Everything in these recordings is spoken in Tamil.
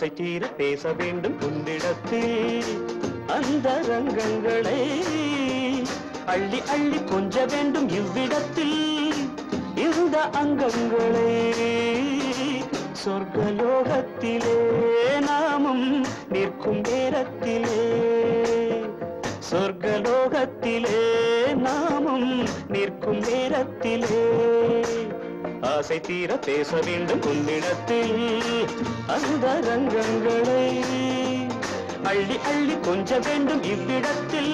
ஆசை தீர பேச வேண்டும் உன்னிடத்தில் அந்த ரங்கங்களை அள்ளி அள்ளி கொஞ்ச வேண்டும் இவ்விடத்தில் இந்த அங்கங்களை சொர்க்கலோகத்திலே நாமும் நிற்கும் நேரத்திலே சொர்க்கலோகத்திலே நாமும் நிற்கும் நேரத்திலே ஆசை தீர பேச வேண்டும் உன்னிடத்தில் அந்த ரங்கங்களை அள்ளி அள்ளி கொஞ்ச வேண்டும் இவ்விடத்தில்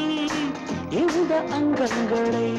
இந்த அங்கங்களை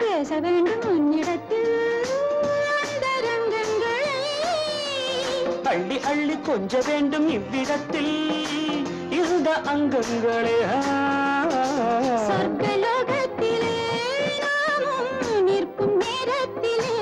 பேச வேண்டும் உன்னிடத்தில் அந்த ரங்கங்களை அள்ளி அள்ளி கொஞ்ச வேண்டும் இவ்விடத்தில் இந்த அங்கங்களே சொர்க்கலோகத்திலே நாமும் நிற்கும் நேரத்திலே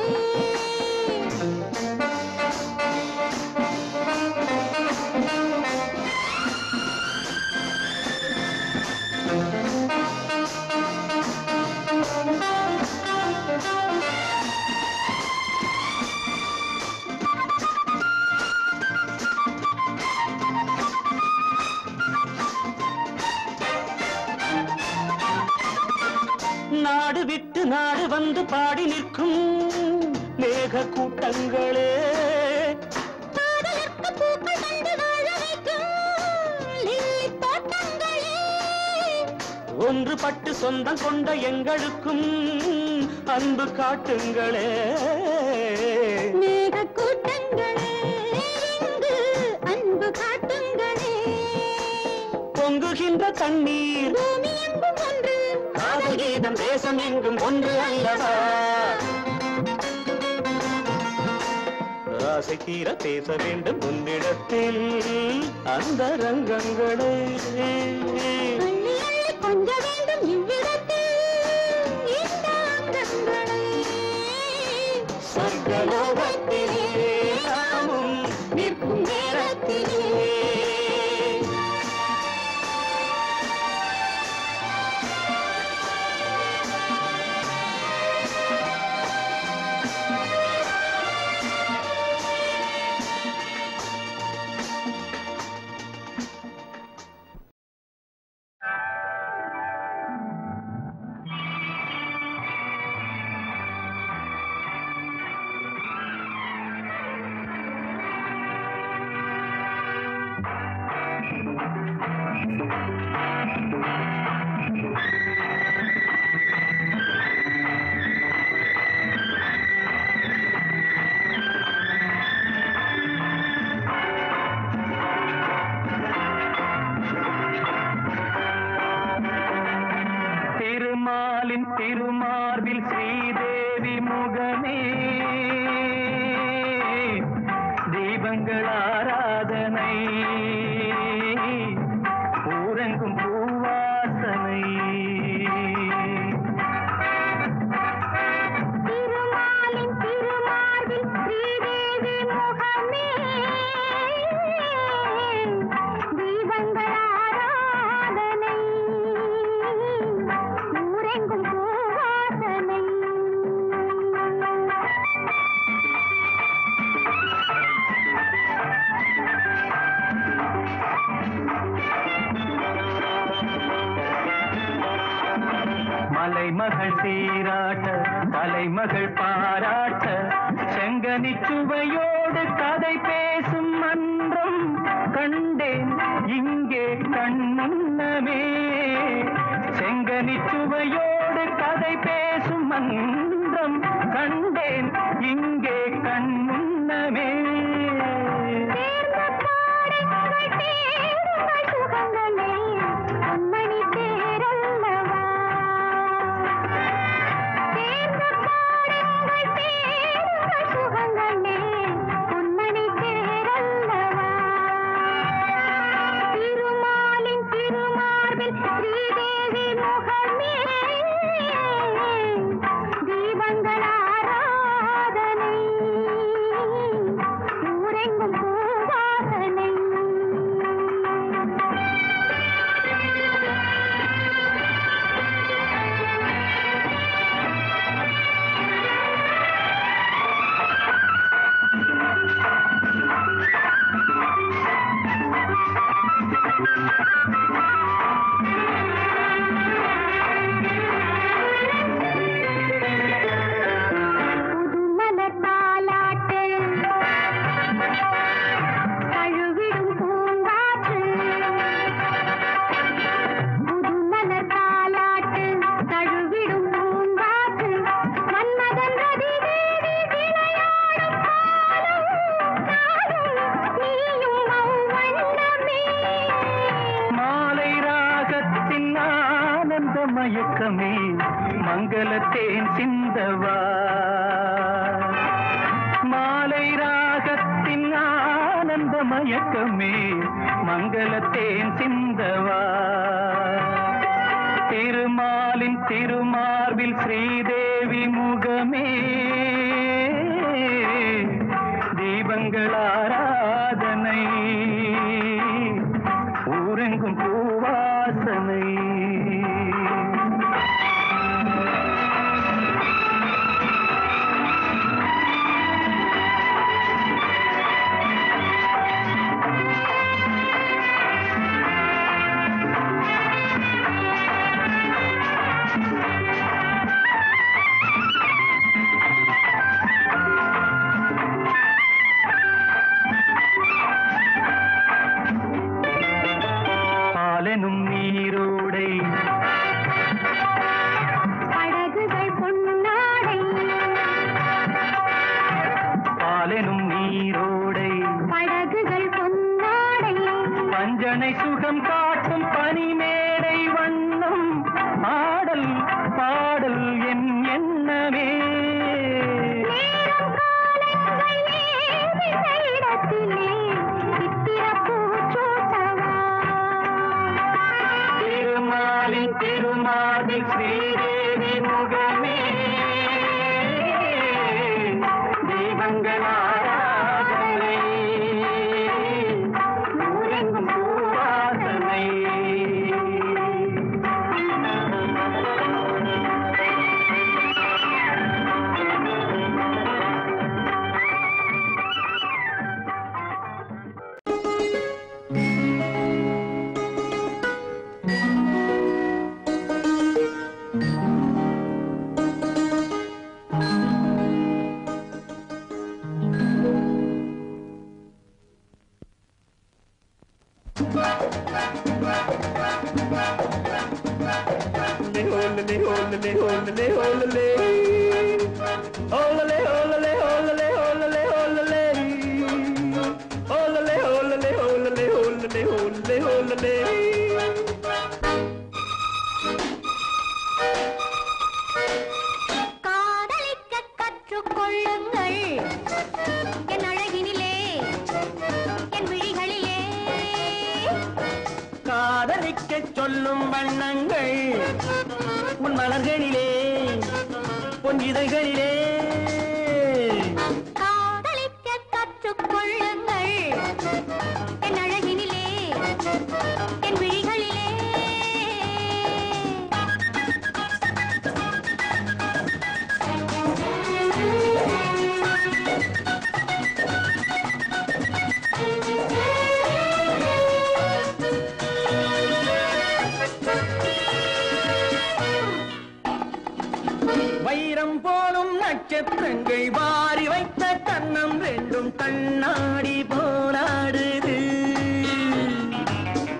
நாடு விட்டு நாடு வந்து பாடி நிற்கும் மேக கூட்டங்களே ஒன்றுபட்டு சொந்தம் கொண்ட எங்களுக்கும் அன்பு காட்டுங்களே மேக கூட்டங்களே அன்பு காட்டுங்களே பொங்குகின்ற தண்ணீர் பூமி எங்கும் ஒன்று காதல் கீதம் தேசம் எங்கும் ஒன்று அல்லவா ஆசை தீர பேச வேண்டும் உன்னிடத்தில் அந்த ரங்கங்களை கொஞ்ச வேண்டும் இவ்விடத்தில் இந்த அங்கங்களை சொர்க்கலோகத்திலே நாமும் நிற்கும் நேரத்திலே திருமார்பில் ஸ்ரீதேவி முகமே தீபங்கள் ஆராதனை ஊரெங்கும் பூவாசனை திருமார்பில் ஸ்ரீதேவி முகமே தீபங்கள் ஆராதனை ஊரெங்கும் பூவாசனை மலைமகள் சீராட்ட தலைமகள் பாராட்ட செங்கனி சுவையோடு கதை பேசும் மன்றம் கண்டேன் இங்கே கண்முன்னமே. செங்கனி சுவையோடு கதை பேசும் மன்றம் கண்டேன் இங்கே கண்முன்னமே. மயக்கமே மங்களத்தேன் சிந்தவா. மாலை ராகத்தின் ஆனந்த மயக்கமே மங்களத்தேன் சிந்தவா. திருமாலின் திருமார்பில் ஸ்ரீதேவி முகமே தீபங்கள் ஆராதனை ஊரெங்கும் பூவாசனை. நீரோடை படகுகள் பொன்னாடை. பாலெனும் நீரோடை படகுகள் பொன்னாடை. பஞ்சனை சுகம் காட்டும் பனிமேடை வண்ணம் பாடல் பாடல் என் எண்ணமே. திருமாலின் ஸ்ரீதேவி முகமே தீபங்கள் ஆராதனை ஊரெங்கும் பூவாசனை. காதலிக்க கற்றுக்கொள்ளுங்கள் என் அழகினிலே என் விழிகளிலே. காதலிக்க சொல்லும் வண்ணங்கள் உன் மலர்களிலே உன் இதழ்களிலே. காதலிக்க கற்றுக்கொள்ளுங்கள் என் அழகினிலே என் விழிகளிலே. நட்சத்திரங்கள் வாரி வைத்த கண்ணம் ரெண்டும் கண்ணாடி போராடுது.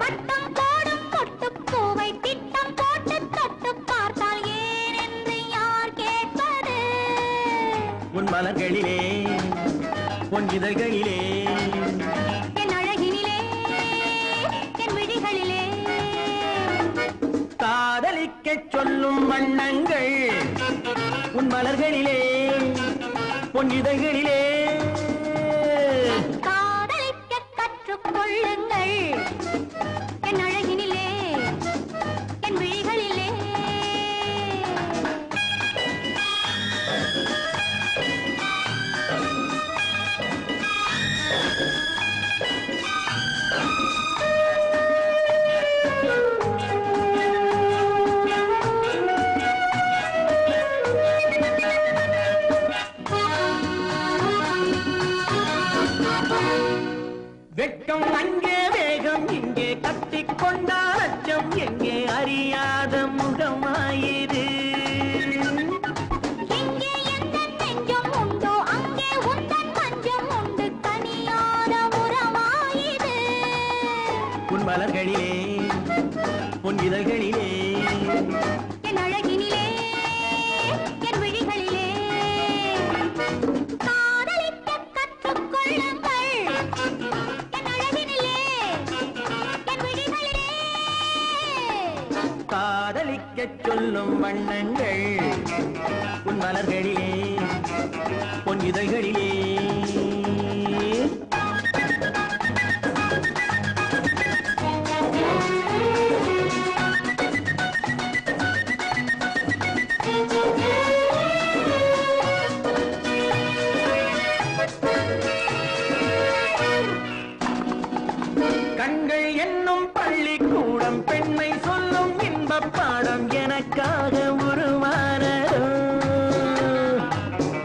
வட்டம் போடும் பொட்டுப்பூவை திட்டம் போட்டு தொட்டு பார்த்தால் ஏன் என்று யார் கேட்பது? உன் மலர்களிலே உன் இதழ்களிலே என் அழகினிலே என் விழிகளிலே காதலிக்கச் சொல்லும் வண்ணங்கள் உன் மலர்களிலே உன் இதழ்களிலே காதலிக்க கற்றுக்கொள்ளுங்கள் என் அழகினிலே என் விழிகளிலே. வெட்கம் அங்கே வேகம் இங்கே கட்டிக்கொண்டால் அச்சம் எங்கே அறியாத முகமாயிரு. எங்கே எந்த நெஞ்சம் உண்டோ அங்கே உந்தன் மஞ்சம் உண்டு தனியாத உறவாயிது. உன் மலர்களிலே உன் இதழ்களிலே என் அழகினிலே என் விழிகளிலே காதலிக்க கற்றுக்கொள்ளுங்கள் என் அழகினிலே என் விழிகளிலே. காதலிக்கச் சொல்லும் வண்ணங்கள் உன் மலர்களிலே உன் இதழ்களிலே கண்கள் என்னும் பள்ளிக்கூடம் பெண்மை சொல்லும் இன்பப் பாடம் எனக்காக உருவானதோ.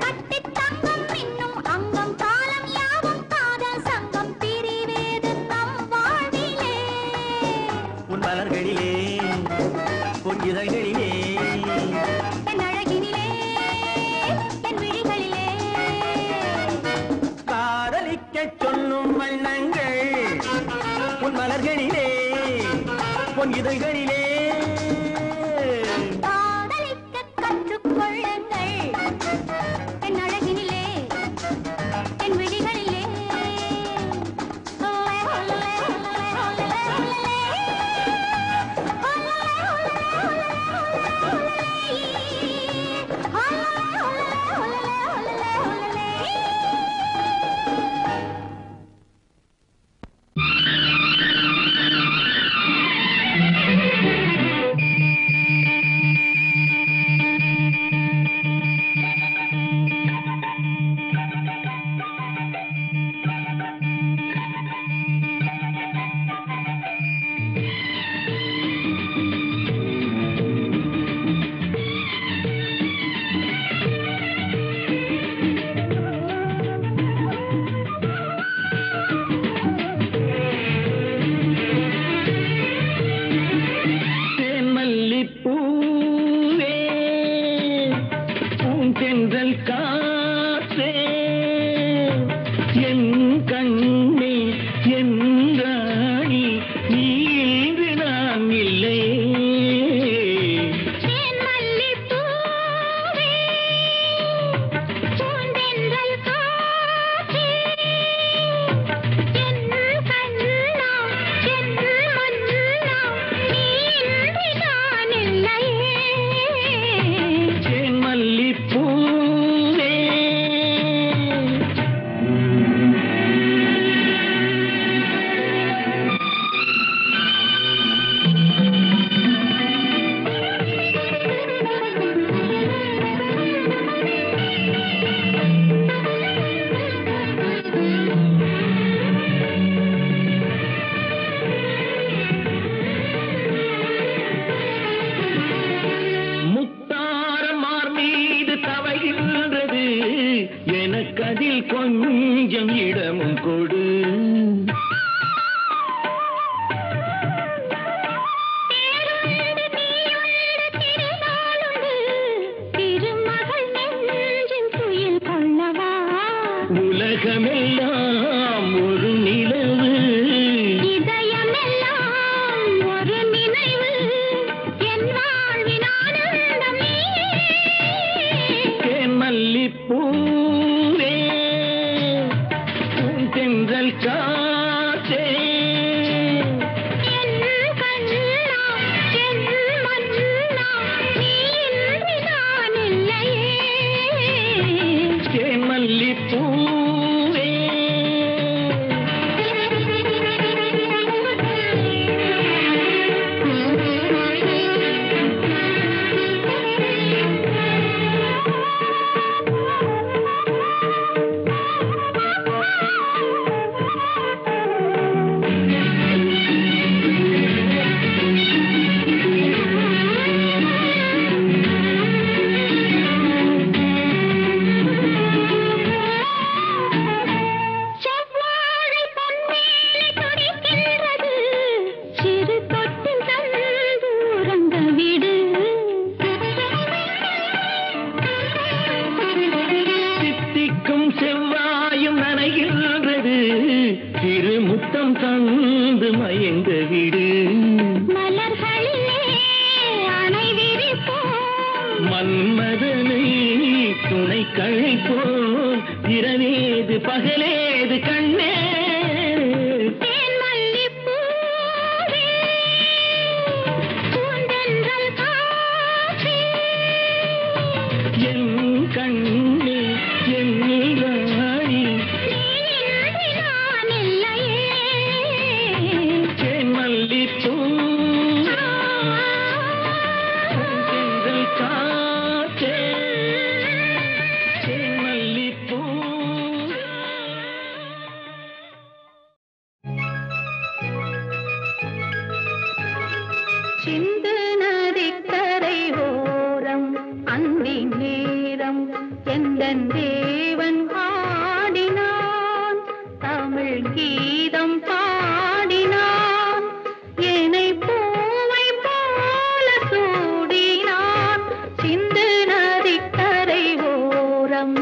கட்டித் தங்கம் மின்னும் அங்கம் காலம் யாவும் காதல் சங்கம் பிரிவேது நம் வாழ்விலே. உன் மலர்களிலே உன் இதழ்களிலே என் அழகினிலே என் விழிகளிலே காதலிக்கச் சொல்லும் வண்ணங்கள் உன் மலர்களிலே உன் இதழ்களிலே காதலிக்க கற்றுக்கொள்ளுங்கள் என் அழகினிலே என் விழிகளிலே. எனக்கதில் கொஞ்சம் இடமும் கொடு. திருமகள் நெஞ்சில் இதயமெல்லாம் ஒரு நிலவு இதயமெல்லாம் ஒரு நினைவு என் வாழ்வின் ஆனந்தம் நீயே தேன் மல்லிப்பூவே பூந்தென்றல் காற்றே என் கண்ணா என் மன்னா நீ இன்றி நான் இல்லையே தேன் மல்லிப்பூவே செவ்வாழை பொன்மேனி துடிக்கின்றது சிறு தொட்டில் தந்து உறங்க விடு தித்திக்கும் செவ்வாயும் நனைகின்றது திரு முத்தம் தந்து மயங்க விடு மலர்களிலே அணை விரிப்போம் மன்மதனை துணை கழைப்போம் இரவேது பகலேது கண்ணே தேன் மல்லிப்பூவே பூந்தென்றல் காற்றே என் கண்ணே என் ராணி நீ இன்றி நான் இல்லையே தேன் மல்லிப்பூ பூந்தென்றல் காற்றே தேன் மல்லிப்பூ சிந்து நதிக்கரை ஓரம் அந்தி நேரம் எந்தன் தேவன் ஆடினான் தமிழ் கீதம் பாடினான் என்னை பூவை போல சூடினான் சிந்து நதிக்கரை ஓரம்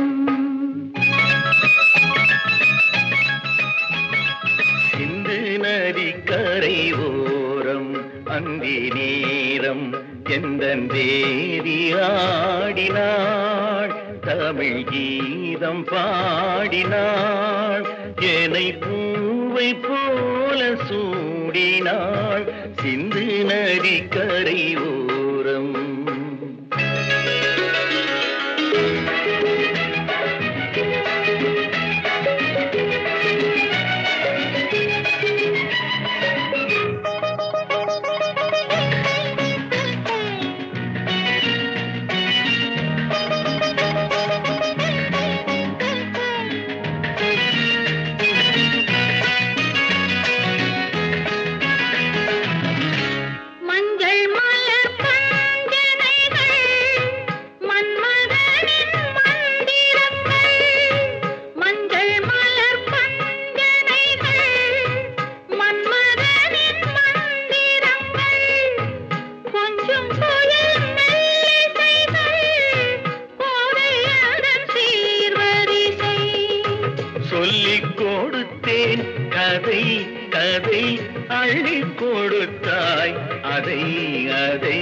சிந்து நதிக்கரை ஓரம் அந்தி நேரம் எந்தன் தேவி ஆடினாள் தமிழ் கீதம் பாடினாள் என்னை பூவை போல சூடினாள் சிந்து நதிக்கரை ஓரம் மஞ்சள் மலர் பஞ்சனைகள் மன்மதனின் மந்திரங்கள் மஞ்சள் மலர் பஞ்சனைகள் மன்மதனின் மந்திரங்கள் கொஞ்சம் புயல் மெல்லிசைகள் கோடையதன் சீர்வரிசை சொல்லிக் கொடுத்தேன் கதை கதை அள்ளிக் கொடுத்தாய் அதை அதை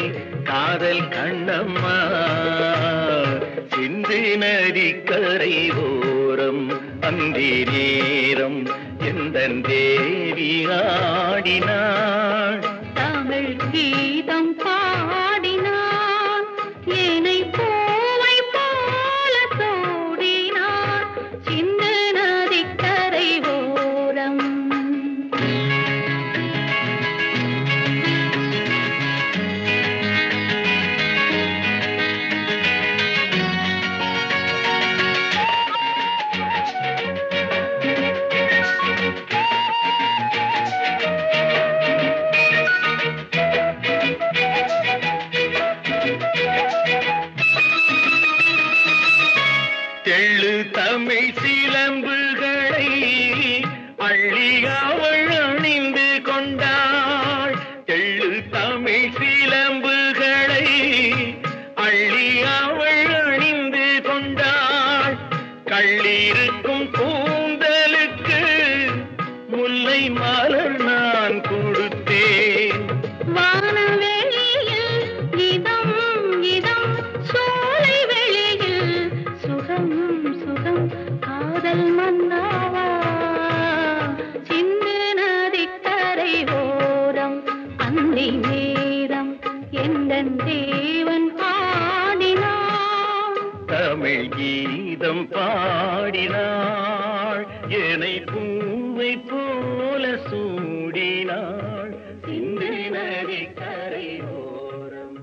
காதல் கண்ணம்மா சிந்து நதிக்கரை ஓரம் அந்தி நேரம் எந்தன் தேவி ஆடினாள் தமிழ் கீதம் பாடினான் என்னை பூவை போல சூடினான் சிந்து நதிக்கரை ஓரம் அந்தி நேரம் எந்தன் தேவன் பாடினான் தமிழ் கீதம் பாடினாள் என்னை பூவை போல சூடினாள் சிந்து நதி கரை ஓரம்.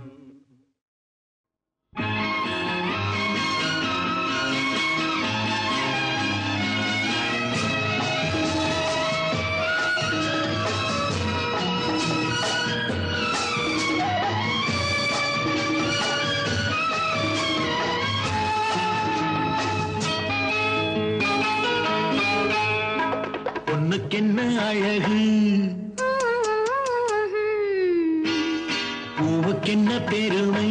பொண்ணுக்கென்ன அழகு பூவுக்கென்ன பெருமை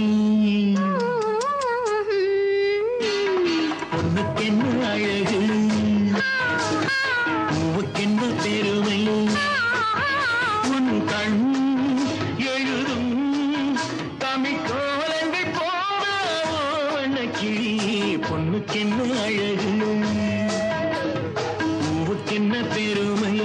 பொண்ணுக்கென்ன அழகு பூவுக்கென்ன பெருமை உன் கண் எழுதும் தமிழ் கோலங்கள் போன கிளி பொண்ணுக்கென்ன அழகு பூவுக்கென்ன பெருமை.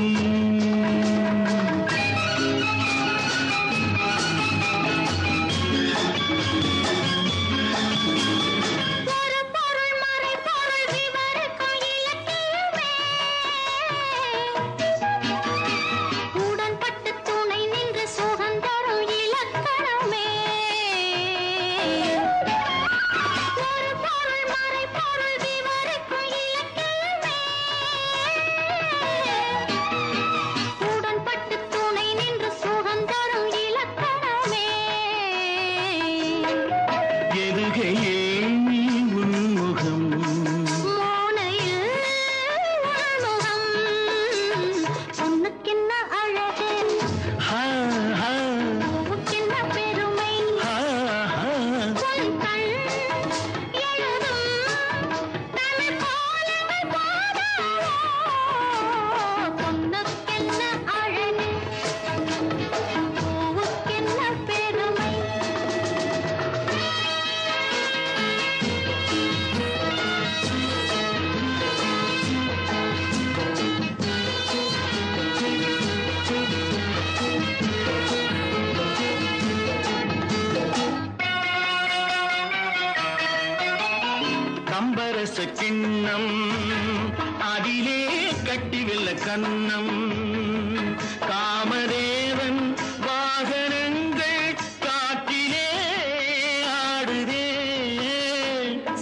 கம்பரச கிண்ணம் அதிலே கட்டிவில்ல கண்ணம் காமதேவன் வாகனங்கள் காற்றிலே ஆடுதே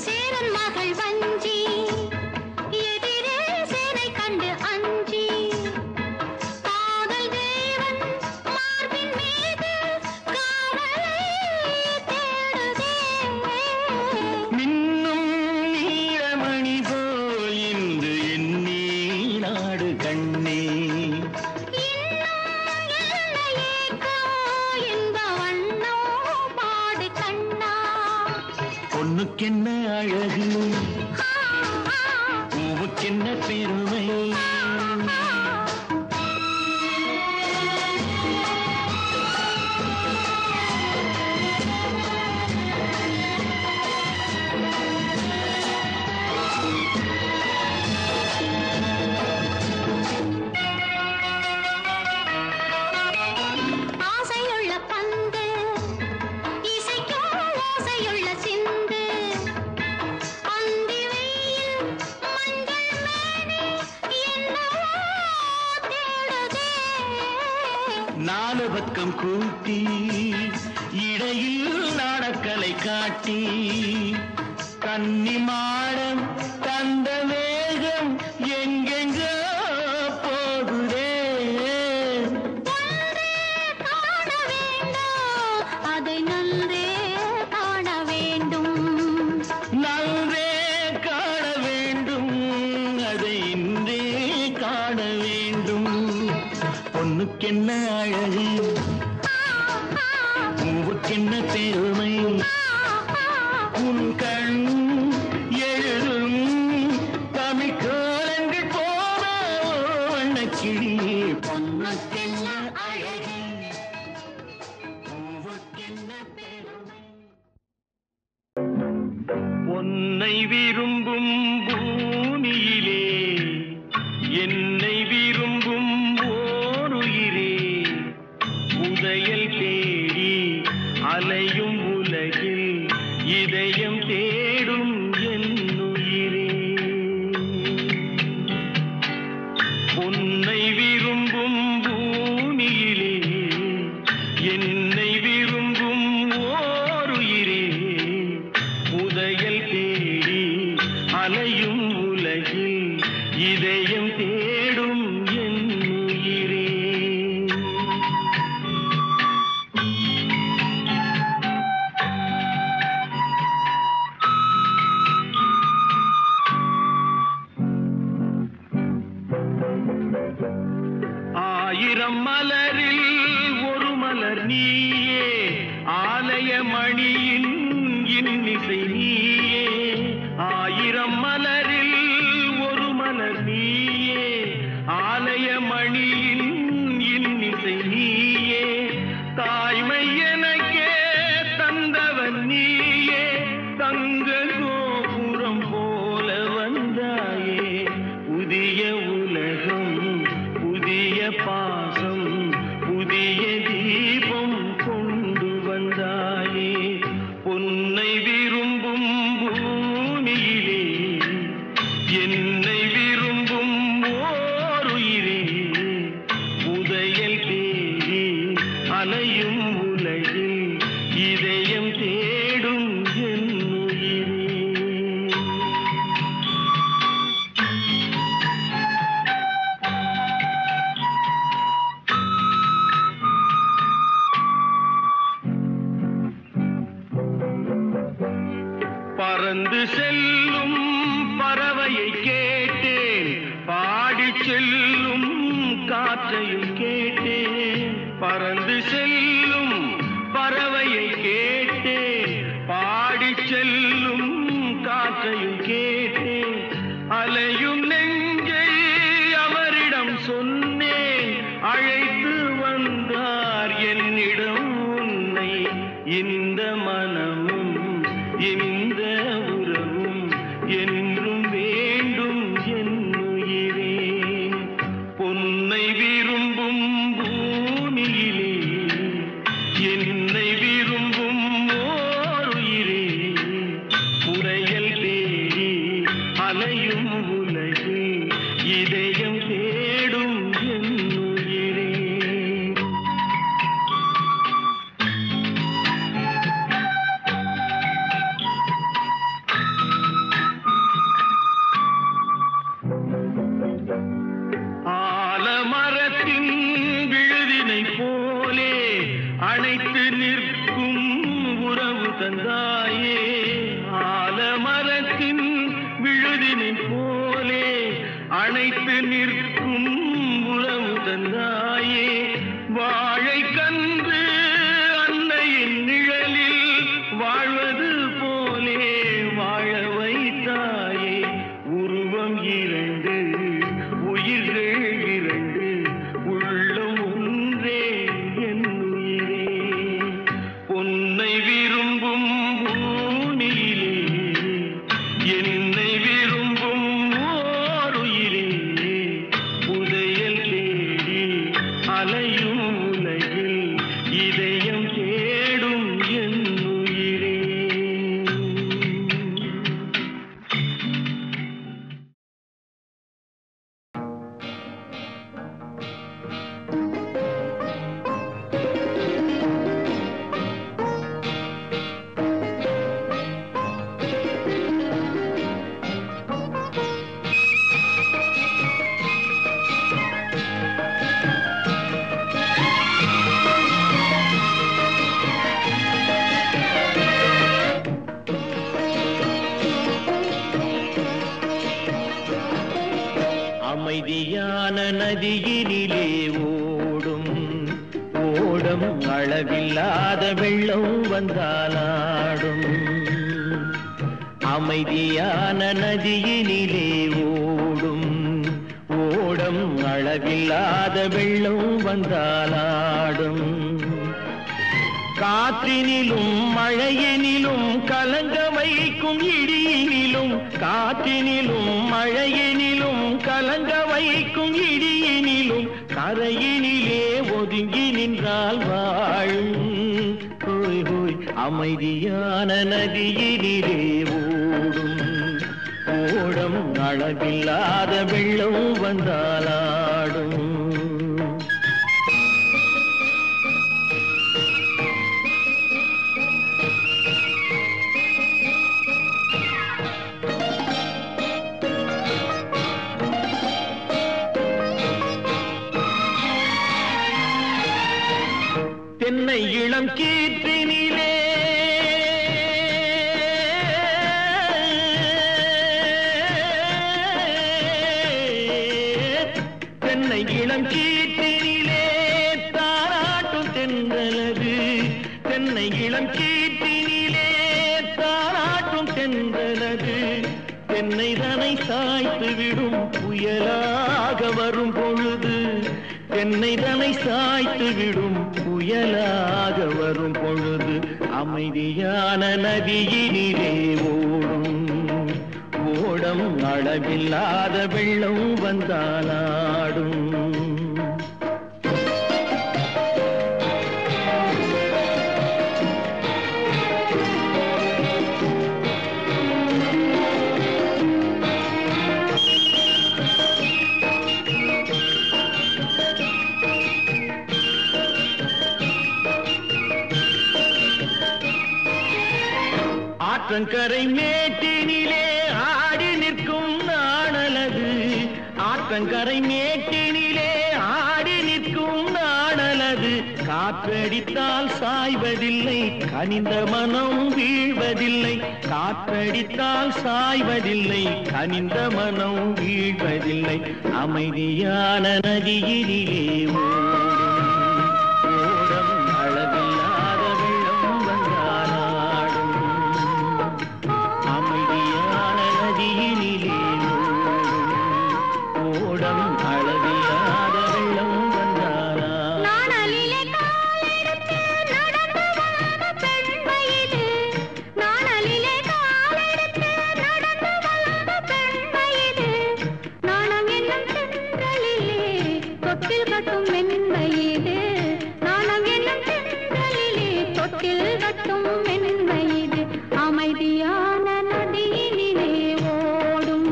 சேரன் மகள் வஞ்சி எதிரே சேனை கண்டு அஞ்சி காதல் தேவன் மார்பின் மீது காவலை தேடுதே மின்னும் நீலமணி போல் இன்று எண்ணி நாடு கண்ணே பொண்ணுக்கென்ன அழகு பூவுக்கென்ன பெருமை ஆசையுள்ள பந்து இசைக்கோ ஓசையுள்ள சிந்து அந்தி வெயில் மஞ்சள் மேனி என்னவோ தேடுதே நாலு பக்கம் கூட்டி இடையில் நாடக்கலை காட்டி கன்னி மாடம் தந்த வேகம் எங்கெங்கோ போகுதே காண வேண்டும் அதை நன்றே காண வேண்டும் நன்றே காண வேண்டும் அதை இன்றே காண வேண்டும் பொண்ணுக்கென்ன அழகு பூவுக்கென்ன பெருமை உன் கண் எழுதும் தமிழ் கோலங்கள் போன வண்ணக்கிளி பொண்ணுக்கென்ன அழகு பூவுக்கென்ன பெருமை. பொன்னை விரும்பும் பூமியிலே என்னை விரும்பும் ஓருயிரே உதய புதையல் தேடி அலையும் உலகில் இதயம் தேடும் என் உயிரே. உன்னை விரும்பும் பூமியிலே என்னை விரும்பும் ஓருயிரே. புதையல் தேடி அலையும் உலகில் இதயம் தேடும் என் உயிரே. ஆயிரம் மலரில் ஒரு மலர் நீயே, ஆலய மணியின் இன்னிசை நீயே. ஆயிரம் மலரில் ஒரு மலர் நீயே, ஆலய மணியின் இன்னிசை நீயே. தாய்மை எனக்கே தந்தவன் நீயே, தங்க கோபுரம் போல வந்தாயே. புதிய உலகம் புதிய பாசம் புதிய தீபம் கொண்டு வந்தாயே. பொன்னை விரும்பும் பூமியிலே என்னை விரும்பும் ஓருயிரே. புதையல் தேடி அலையும் உலகில் இதயம் தேடும் என் உயிரே. பறந்து செல்லும் பறவையை கேட்டேன், பாடிச் செல்லும் காற்றையும் கேட்டேன். பறந்து செல்லும் பறவையை கேட்டேன், பாடிச் செல்லும் காற்றையும் கேட்டேன். அலையும் நெஞ்சை அவரிடம் சொன்னேன், அழைத்து வந்தார் என்னிடம் உன்னை. இந்த மனமும் இந்த உறவும் என்றும் வேண்டும் என் உயிரே. பொன்னை விரும்பும் பூமியிலே என்னை விரும்பும் ஓருயிரே. புதையல் தேடி அலையும் உலகில் இதயம் தேடும் என் உயிரே. ஆலமரத்தின் விழுதினை போலே அணைத்து நிற்கும் உறவு தந்தாயே. ஆலமரத்தின் விழுதினை போலே அணைத்து நிற்கும் உறவு தந்தாயே. வாழை கன்று அன்னையின் நிழலில் வாழ்வது போலே வாழ வைத்தாயே. உருவம் இரண்டு உயிர்கள் இரண்டு, உள்ளம் ஒன்றே என் உயிரே. பொன்னை விரும்பும் பூமியிலே என்னை விரும்பும் ஓருயிரே. புதையல் தேடி அலையும் உலகில் இதயம் தேடும் என் உயிரே. அமைதியான நதியினிலே ஓடும் ஓடம் அளவில்லாத வெள்ளம் வந்தாலாடும். அமைதியான நதியினிலே ஓடும் ஓடம் அளவில்லாத வெள்ளம் வந்தாலாடும். காற்றினிலும் மழையினிலும் கலங்க வைக்கும் இடியினிலும், காற்றினிலும் மழையினிலும் கலங்க வைக்கும் இடியினிலும் கரையினிலே ஒதுங்கி நின்றால் வாழும். ஹோய் ஹோய் அமைதியான நதியினிலே ஓடும் ஓடம் அளவில்லாத வெள்ளம் வந்தாலாடும். தென்னை இளம் கீற்றினிலே தென்னை இளம் கீற்றினிலே தாராட்டும் தென்றலது. தென்னை இளம் கீற்றினிலே தாராட்டும் தென்றலது. தென்னை தனை சாய்த்து விடும் புயலாக வரும் பொழுது. தென்னை தனை சாய்த்து விடும் புயலாக வரும் பொழுது. அமைதியான நதியினிலே ஓடும் ஓடம் அளவில்லாத வெள்ளம் வந்தாலாடும். ஆற்றங்கரை மேட்டினிலே ஆடி நிற்கும் நாணலது. ஆற்றங்கரை மேட்டினிலே ஆடி நிற்கும் நாணலது. காற்றடித்தால் சாய்வதில்லை கனிந்த மனம் வீழ்வதில்லை. காற்றடித்தால் சாய்வதில்லை கனிந்த மனம் வீழ்வதில்லை. அமைதியான நதியினிலே ஓடம் அளவில்லாத வெள்ளம் வந்தாலாடும். அமைதியான நதியினிலே ஓடம் அளவில்லாத வெள்ளம் வந்தாலாடும். நாணலிலே காலெடுத்து நடந்து வந்த பெண்மையிலே. நாணலிலே காலெடுத்து நடந்து வந்த பெண்மையிலே. நாணம் என்னும் தென்றலிலே தொட்டில் கட்டும் மென்மையிலே. நாணம் என்னும் தென்றலிலே தொட்டில் கட்டும் மென்மையிலே. அமைதியான நதியினிலே ஓடும்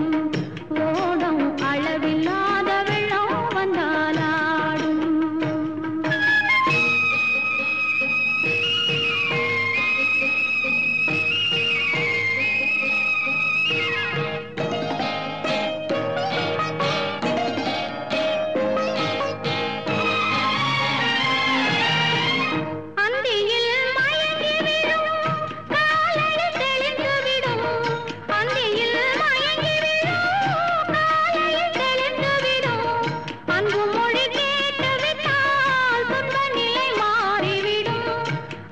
ஓடம் அளவில்லாத வெள்ளம் வந்தாலாடும். அந்தியில் மயங்கி விடும் காலையில் தெளிந்து விடும். அந்தியில் மயங்கி விடும் காலையில் தெளிந்து விடும். அன்பு மொழி கேட்டு விட்டால் துன்ப நிலை மாறிவிடும்.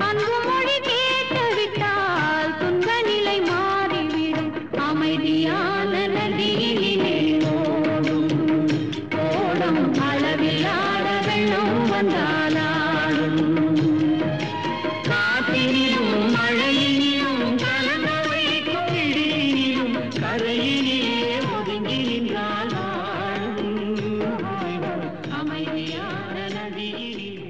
அன்பு மொழி கேட்டு விட்டால் துன்ப நிலை மாறிவிடும். அமைதியான நதியினிலே ஓடும் ஓடம் அளவில்லாத வெள்ளம் வந்தாலாடும். காற்றினிலும் மழையினிலும் கலங்க வைக்கும் இடியினிலும் கரையினிலே ஒதுங்கி நின்றால் வாழும். அமைதியான நதியினிலே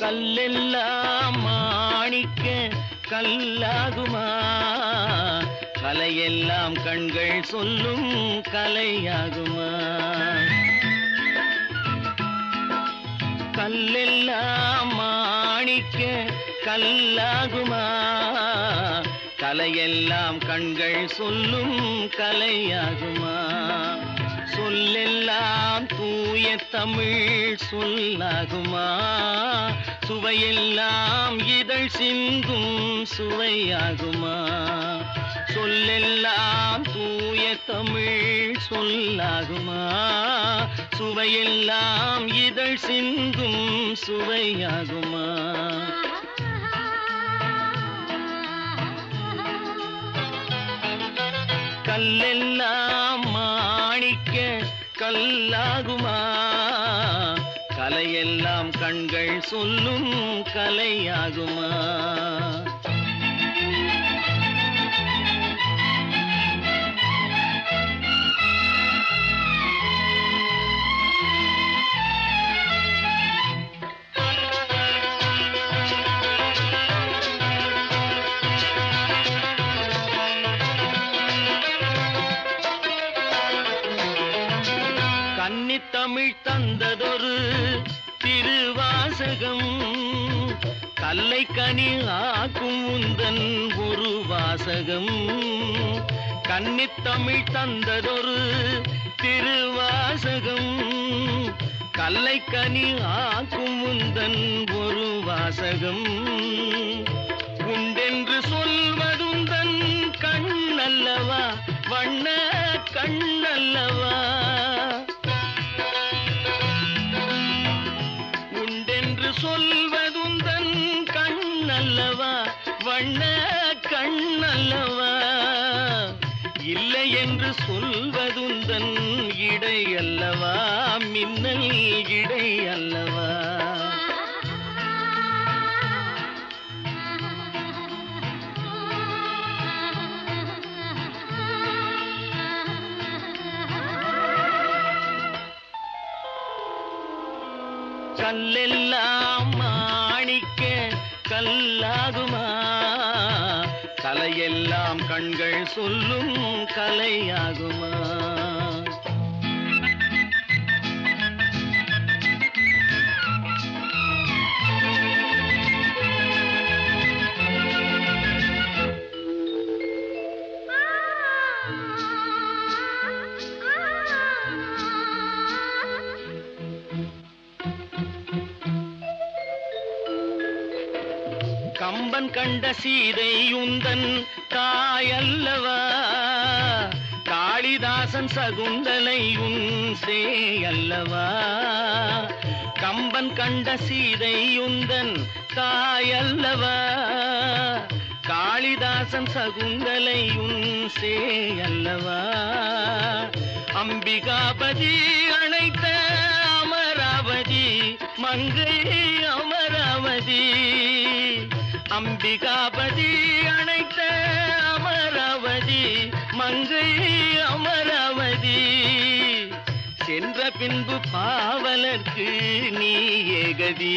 கல்லெல்லாம் மாணிக்க கல்லாகுமா? கலையெல்லாம் கண்கள் சொல்லும் கலையாகுமா? கல்லெல்லாம் மாணிக்க கல்லாகுமா? கலையெல்லாம் கண்கள் சொல்லும் கலையாகுமா? சொல்லெல்லாம் தூய தமிழ் சொல்லாகுமா? சுவையெல்லாம் இதழ் சிந்தும் சுவையாகுமா? சொல்லெல்லாம் தூய தமிழ் சொல்லாகுமா? சுவையெல்லாம் இதழ் சிந்தும் சுவையாகுமா? கல்லெல்லாம் மாணிக்க கல்லாகுமா? கலையெல்லாம் கண்கள் சொல்லும் கலையாகுமா? கன்னித்தமிழ் தந்ததொரு திருவாசகம், கல்லை கனி ஆக்கும் உந்தன் ஒரு வாசகம். கன்னித்தமிழ் தந்ததொரு திருவாசகம், கல்லை கனி ஆக்கும் உந்தன் ஒரு வாசகம். உண்டென்று சொல்வதுந்தன் கண்ணல்லவா, வண்ண கண்ணல்லவா? சொல்வதுந்தன் கண்ணல்லவா, வண்ண கண்ணல்லவா? இல்லை என்று சொல்வதுந்தன் இடை அல்லவா, மின்னல் இடை அல்லவா? கல்லெல்லாம் மாணிக்க கல்லாகுமா? கலையெல்லாம் கண்கள் சொல்லும் கலையாகுமா? கம்பன் கண்ட சீதை உந்தன் தாயல்லவா, காளிதாசன் சகுந்தலை உன் சேயல்லவா? கம்பன் கண்ட சீதை உந்தன் தாயல்லவா, காளிதாசன் சகுந்தலை உன் சேயல்லவா? அம்பிகாபதி அழைத்த அமராவதி மங்கை அமராவதி, அம்பிகாபதி அணைத்த அமராவதி மங்கை அமராவதி. சென்ற பின்பு பாவலர்க்கு நீ ஏகதி,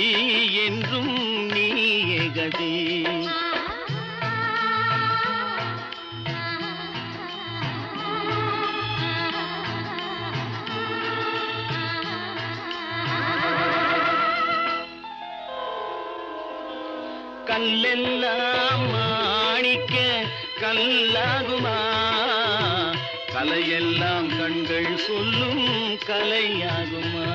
என்றும் நீ ஏகதி. கல்லெல்லாம் மாணிக்க கல்லாகுமா? கலையெல்லாம் கண்கள் சொல்லும் கலையாகுமா?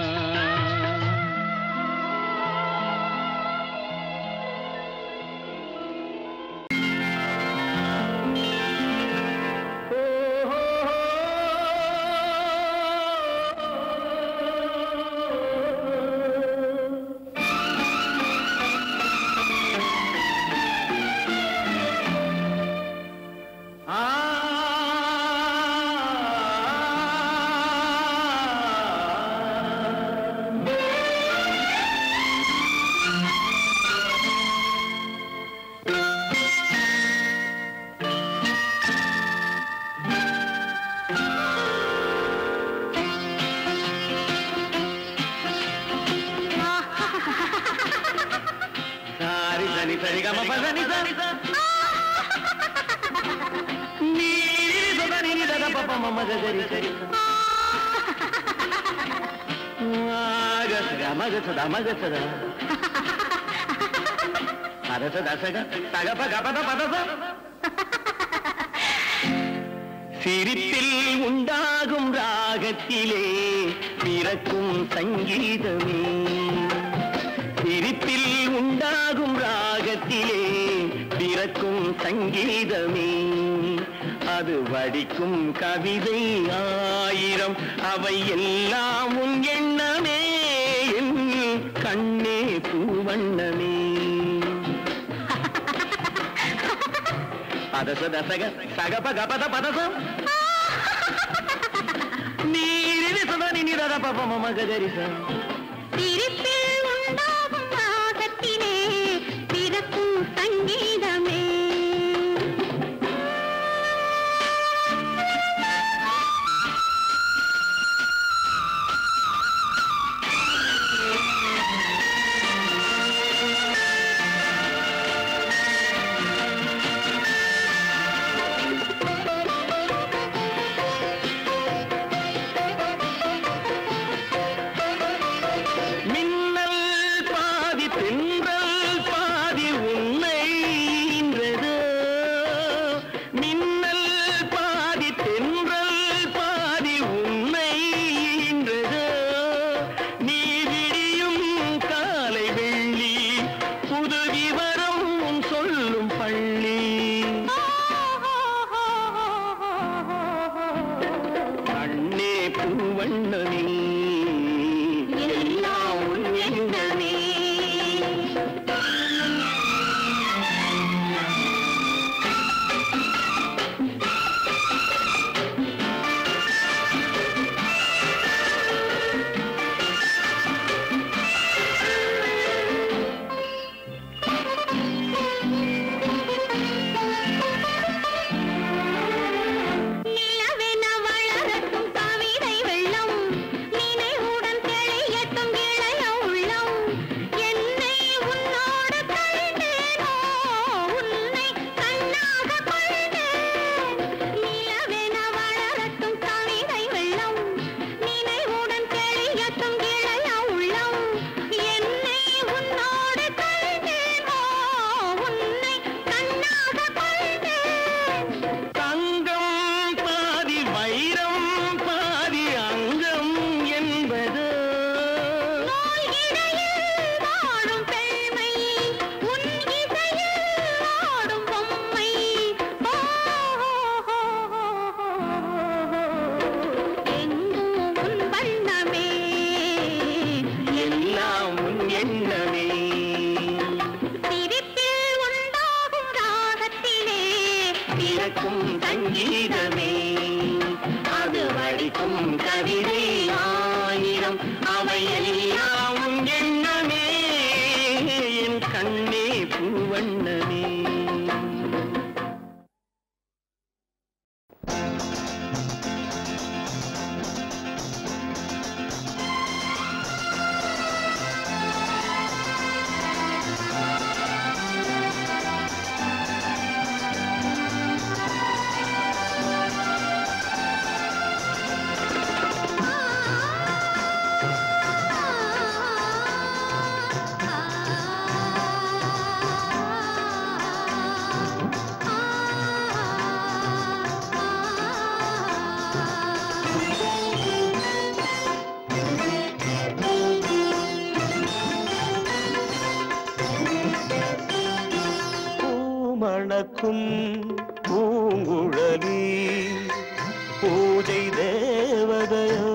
சிரிப்பில் உண்டாகும் ராக ராகத்திலே பிறக்கும் சங்கீதமே சிரிப்பில் உண்டாகும் ராகத்திலே பிறக்கும் சங்கீதமே அது வடிக்கும் கவிதை ஆயிரம் அவை எல்லாம் உன் எண்ணமே என் கண்ணே பூவண்ணமே பதச தசக சகப கபத பதசம் நீரில் சதா நினிதர பப மம கதரிசம் சிரிப்பில் உண்டாகும் ராகத்திலே பிறக்கும் சங்கீதமே சங்கீதமே அது வடிக்கும் கவிதை ஆயிரம் அவை எல்லாம் எண்ணமே என் கண்ணே பூவண்ணமே மணக்கும் பூங்குழலி பூஜை தேவதையோ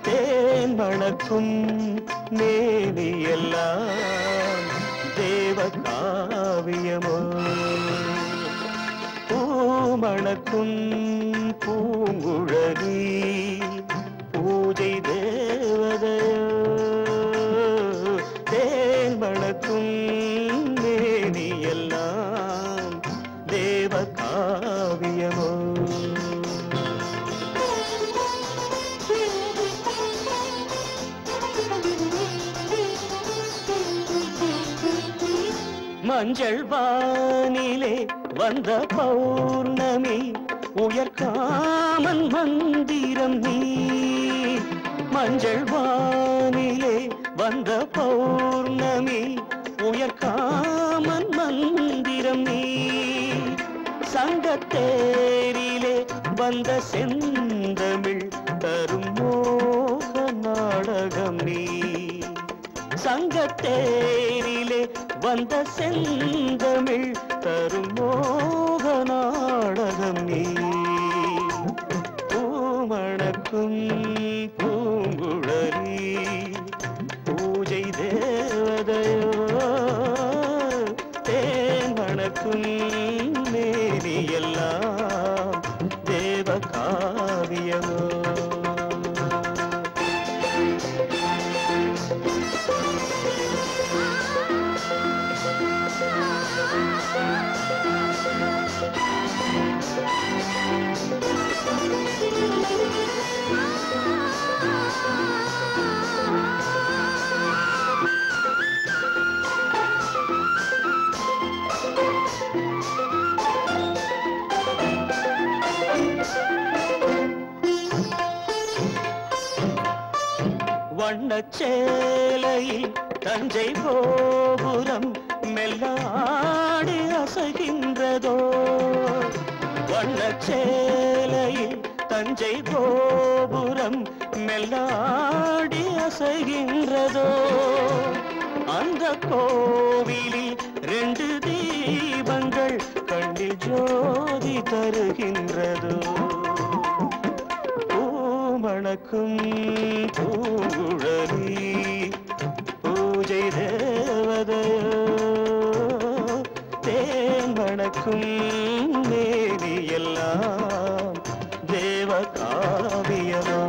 தேன் மணக்கும் மேனியெல்லாம் தேவ காவியமோ பூமணக்கும் பூங்குழலி பூஜை தேவதையோ தேன் மணக்கும் எல்லாம் தேவ காவியமோ மஞ்சள் வானிலே வந்த பௌர்ணமி உயர்காமன் மந்திரம் நீ மஞ்சள் வானிலே வந்த பௌர்ணமி உயர்காமன் மந்திரம் நீ சங்கத்தேரிலே வந்த செந்தமிழே தரும் மோக நாடகம் நீ சங்கத்தேரிலே வந்த செந்தமிழ் தரும் மோக நாடகம் நீ பூமணக்கும் பூங்குழலி பூஜை தேவதையோ தேன் மணக்கும் மேனியெல்லாம் தேவ காவியமோ வண்ணச்சேலையில் தஞ்சை கோபுரம் மெல்லாடி அசைகின்றதோ வண்ணச்சேலையில் தஞ்சை கோபுரம் மெல்லாடி அசைகின்றதோ அந்த கோவிலில் 2 தீபங்கள் கண்ணில் ஜோதி தருகின்றதோ மணக்கும் பூங்குழலி பூஜை தேவதையோ தேன் மணக்கும் மேனியெல்லாம் தேவ காவியமோ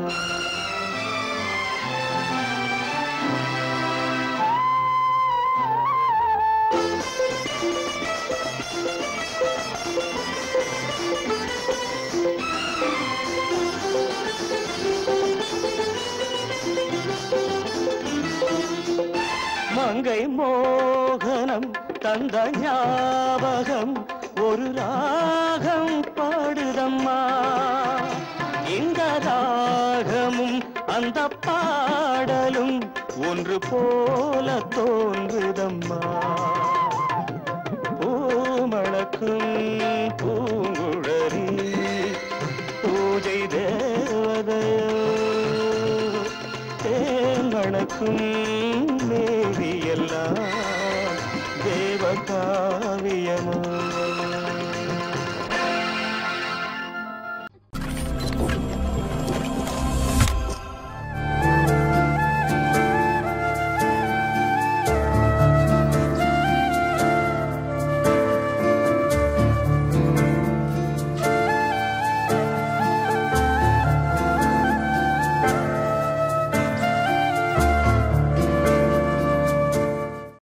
மங்கை மோகனம் தந்த ஞாபகம் ஒரு ராகம் பாடுதம்மா இந்த ராகமும் அந்த பாடலும் ஒன்று போல தோன்றுதம்மா பூமணக்கும் பூங்குழலி பூஜை தேவதையோ தேன் மணக்கும்